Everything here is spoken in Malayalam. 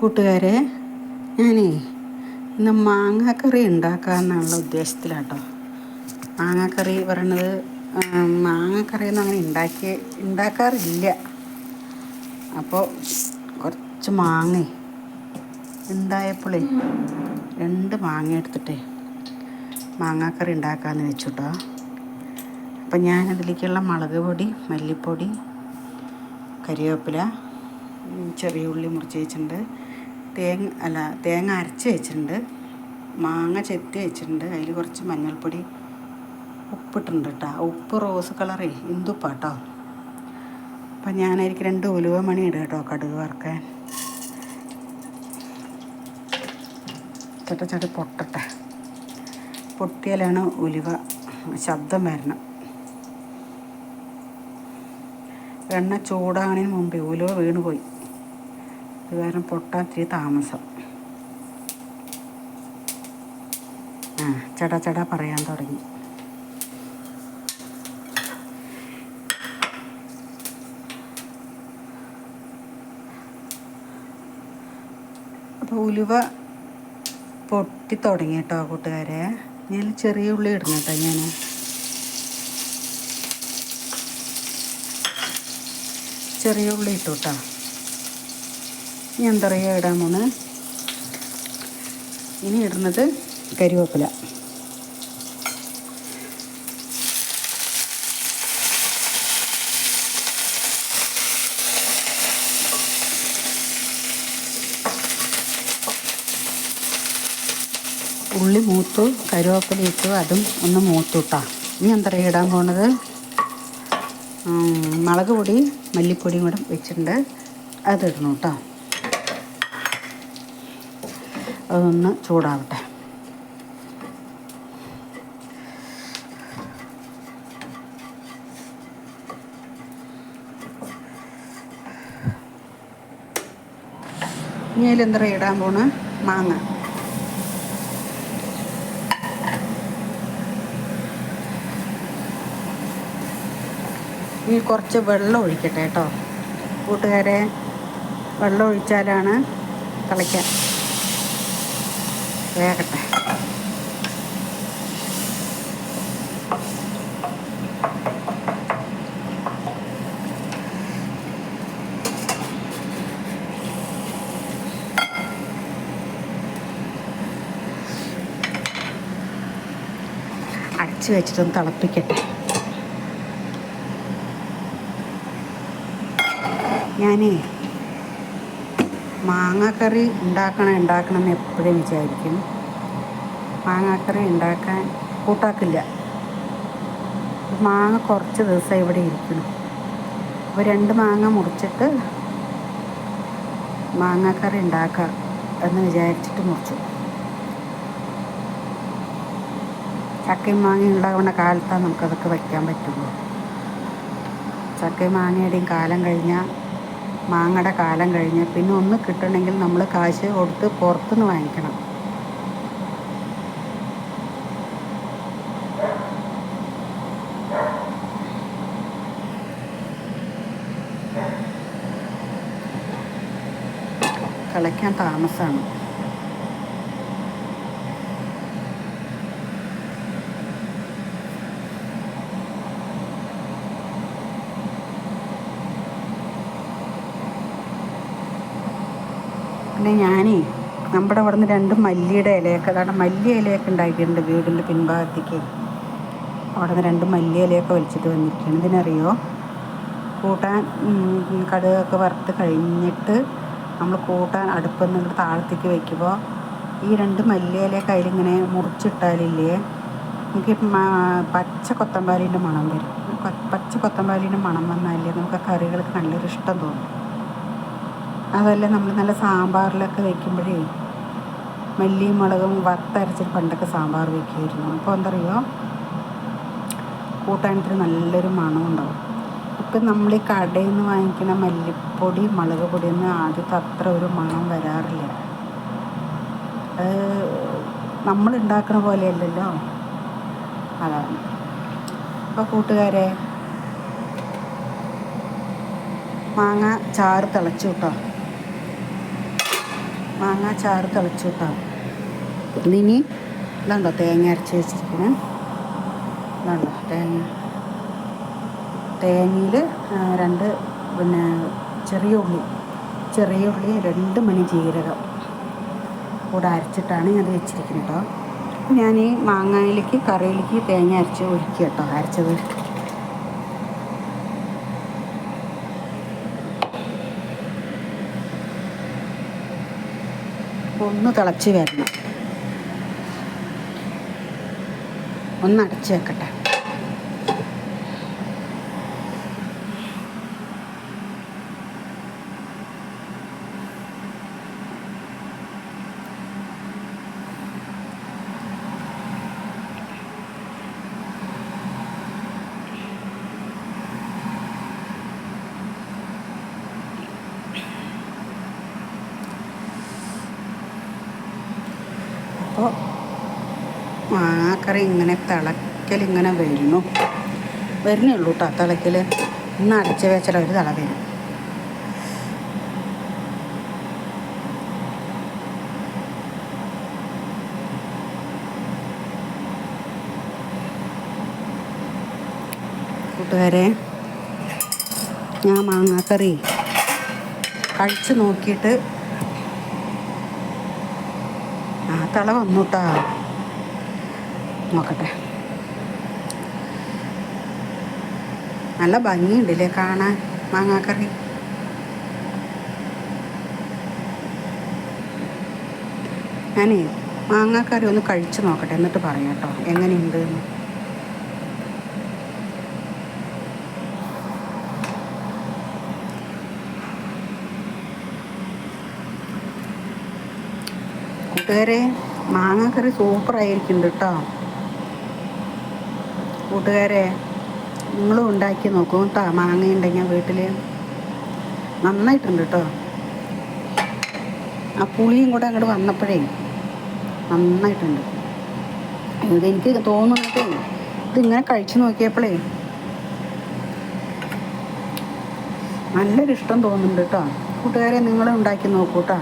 കൂട്ടുകാരെ, ഞാനേ ഇന്ന് മാങ്ങാക്കറി ഉണ്ടാക്കാമെന്നുള്ള ഉദ്ദേശത്തിലാട്ടോ. മാങ്ങാക്കറി പറയണത് മാങ്ങാക്കറിയൊന്നും അങ്ങനെ ഉണ്ടാക്കാറില്ല. അപ്പോൾ കുറച്ച് മാങ്ങ ഉണ്ടായപ്പോഴേ 2 മാങ്ങ എടുത്തിട്ടേ മാങ്ങാക്കറി ഉണ്ടാക്കാമെന്ന് വെച്ചു കേട്ടോ. അപ്പം ഞാനതിലേക്കുള്ള മുളക് പൊടി, മല്ലിപ്പൊടി, കരിവേപ്പില, ചെറിയ ഉള്ളി മുറിച്ച് വെച്ചിട്ടുണ്ട്, തേങ്ങ അരച്ച് വെച്ചിട്ടുണ്ട്, മാങ്ങ ചെത്തി വെച്ചിട്ടുണ്ട്, അതിൽ കുറച്ച് മഞ്ഞൾപ്പൊടി, ഉപ്പിട്ടുണ്ട് കേട്ടോ. ഉപ്പ് റോസ് കളറേ ഇന്ദുപ്പാട്ടോ. അപ്പം ഞാനായിരിക്കും 2 ഉലുവ മണി ഇടുക കേട്ടോ, കടുക് വറുക്കാൻ. ചട്ടി പൊട്ടട്ടെ. പൊട്ടിയാലാണ് ഉലുവ ശബ്ദം വരണം. എണ്ണ ചൂടാകണതിന് മുമ്പേ ഉലുവ വീണ് പോയി. അത് കാരണം പൊട്ടാൻ ഇത്തിരി താമസം. ചട പറയാൻ തുടങ്ങി. അപ്പോൾ ഉലുവ പൊട്ടി തുടങ്ങി കേട്ടോ കൂട്ടുകാരെ. ഞാൻ ചെറിയ ഉള്ളി ഇടണം കേട്ടോ. ഞാൻ ചെറിയ ഉള്ളി ഇട്ടു കേട്ടോ. ഇനി എന്താ പറയുക ഇടാൻ പോണ്. ഇനി ഇടുന്നത് കരിവേപ്പില. ഉള്ളി മൂത്തു, കരിവേപ്പില ഇട്ടു, അതും ഒന്ന് മൂത്തു കേട്ടോ. ഇനി എന്താ പറയുക ഇടാൻ പോണത് മുളക് പൊടി, മല്ലിപ്പൊടിയും കൂടെ വെച്ചിട്ടുണ്ട്, അതിടണം കേട്ടോ. അതൊന്ന് ചൂടാവട്ടെ. ഇനി അതിലെന്താ ഇടാൻ പോണ മാങ്ങ. ഇനി കുറച്ച് വെള്ളം ഒഴിക്കട്ടെ കേട്ടോ കൂട്ടുകാരെ. വെള്ളം ഒഴിച്ചാലാണ് തിളയ്ക്കാൻ. വേകട്ടെ. അടച്ച് വെച്ചിട്ടൊന്ന് തിളപ്പിക്കട്ടെ. ഞാനേ മാങ്ങാക്കറി ഉണ്ടാക്കണം എന്ന് എപ്പോഴും വിചാരിക്കും. മാങ്ങാക്കറി ഉണ്ടാക്കാൻ കൂട്ടാക്കില്ല. മാങ്ങ കുറച്ച് ദിവസം ഇവിടെ ഇരിക്കണം. അപ്പോൾ 2 മാങ്ങ മുറിച്ചിട്ട് മാങ്ങാക്കറി ഉണ്ടാക്കാം എന്ന് വിചാരിച്ചിട്ട് മുറിച്ചു. ചക്കയും മാങ്ങയും ഉണ്ടാകുന്ന കാലത്താണ് നമുക്കതൊക്കെ വയ്ക്കാൻ പറ്റുള്ളൂ. ചക്കയും മാങ്ങയുടെയും കാലം കഴിഞ്ഞാൽ, മാങ്ങയുടെ കാലം കഴിഞ്ഞ് പിന്നെ ഒന്ന് കിട്ടണമെങ്കിൽ നമ്മൾ കാശ് കൊടുത്ത് പുറത്തുനിന്ന് വാങ്ങിക്കണം. തിളയ്ക്കാൻ താമസമാണ്. പിന്നെ ഞാനേ നമ്മുടെ അവിടെ നിന്ന് 2 മല്ലിയുടെ ഇലയൊക്കെ, അതാണ് മല്ലി ഇലയൊക്കെ ഉണ്ടാക്കിയിട്ടുണ്ട് വീടിൻ്റെ പിൻഭാഗത്തേക്ക്. അവിടെ നിന്ന് 2 മല്ലി ഇലയൊക്കെ വലിച്ചിട്ട് വന്നിരിക്കുകയാണ്. ഇതിനറിയോ, കൂട്ടാൻ കടുകൊക്കെ വറുത്ത് കഴിഞ്ഞിട്ട് നമ്മൾ കൂട്ടാൻ അടുപ്പിൽ നിന്ന് താഴത്തേക്ക് വയ്ക്കുമ്പോൾ ഈ 2 മല്ലി ഇലയൊക്കെ അതിലിങ്ങനെ മുറിച്ചിട്ടാലില്ലേ, എനിക്ക് പച്ച കൊത്തമ്പാലിൻ്റെ മണം വരും. പച്ച കൊത്തമ്പാലിൻ്റെ മണം വന്നാലേ നമുക്ക് ആ കറികൾക്ക് നല്ലൊരു ഇഷ്ടം തോന്നും. അതല്ല, നമ്മൾ നല്ല സാമ്പാറിലൊക്കെ വയ്ക്കുമ്പോഴേ മല്ലിയും മുളകും വറുത്തരച്ചിട്ട് പണ്ടൊക്കെ സാമ്പാർ വയ്ക്കുമായിരുന്നു. അപ്പോൾ എന്താ പറയുക, കൂട്ടാനത്തിന് നല്ലൊരു മണം ഉണ്ടാവും. ഇപ്പം നമ്മൾ ഈ കടയിൽ നിന്ന് വാങ്ങിക്കുന്ന മല്ലിപ്പൊടി, മുളക് പൊടിയൊന്നും ആദ്യത്തെ അത്ര ഒരു മണം വരാറില്ല. നമ്മൾ ഉണ്ടാക്കുന്ന പോലെയല്ലല്ലോ, അതാണ്. അപ്പോൾ കൂട്ടുകാരെ, മാങ്ങ ചാറ് തിളച്ചു കേട്ടോ. മാങ്ങ ചാറ് തിളച്ചു കേട്ടോ. ഇതിനി ഇതുണ്ടോ തേങ്ങ അരച്ച് വെച്ചിരിക്കുന്നത്, ഇതുണ്ടോ തേങ്ങയിൽ 2 ചെറിയ ഉള്ളി 2 മണി ജീരകം കൂടെ അരച്ചിട്ടാണ് ഞാൻ അത് വെച്ചിരിക്കുന്നത് കേട്ടോ. ഞാൻ ഈ മാങ്ങയിലേക്ക് കറിയിലേക്ക് തേങ്ങ അരച്ച് ഒഴിക്കുക കേട്ടോ. അരച്ചത് ഒന്ന് തിളച്ച് വരണം, ഒന്ന് അടച്ച് വെക്കട്ടെ. അപ്പോൾ മാങ്ങാക്കറി ഇങ്ങനെ തിളക്കലിങ്ങനെ വരുന്നേ ഉള്ളൂ കേട്ടോ. തിളക്കൽ ഒന്ന് അടച്ച് വെച്ചാൽ ഒരു തിള വരും. കൂട്ടുകാരെ, ഞാൻ മാങ്ങാക്കറി കഴിച്ച് നോക്കിയിട്ട് തിള വന്നു കേട്ടോ. നോക്കട്ടെ, നല്ല ഭംഗിയുണ്ടല്ലേ കാണാൻ മാങ്ങാക്കറി. ഞാനേ മാങ്ങാക്കറി ഒന്ന് കഴിച്ച് നോക്കട്ടെ, എന്നിട്ട് പറയാം കേട്ടോ എങ്ങനെയുണ്ട് എന്ന്. കൂട്ടുകാരെ, മാങ്ങാക്കറി സൂപ്പറായിരിക്കുന്നുണ്ട് കേട്ടോ. കൂട്ടുകാരെ, നിങ്ങളും ഉണ്ടാക്കി നോക്കും കേട്ടോ. മാങ്ങ ഉണ്ടെങ്കിൽ വീട്ടിൽ നന്നായിട്ടുണ്ട് കേട്ടോ. ആ പുളിയും കൂടെ അങ്ങോട്ട് വന്നപ്പോഴേ നന്നായിട്ടുണ്ട്. ഇതെനിക്ക് തോന്നുന്നത് ഇതിങ്ങനെ കഴിച്ച് നോക്കിയപ്പോഴേ നല്ലൊരു ഇഷ്ടം തോന്നുന്നുണ്ട് കേട്ടോ. കൂട്ടുകാരെ, നിങ്ങളും ഉണ്ടാക്കി നോക്കൂ കേട്ടോ.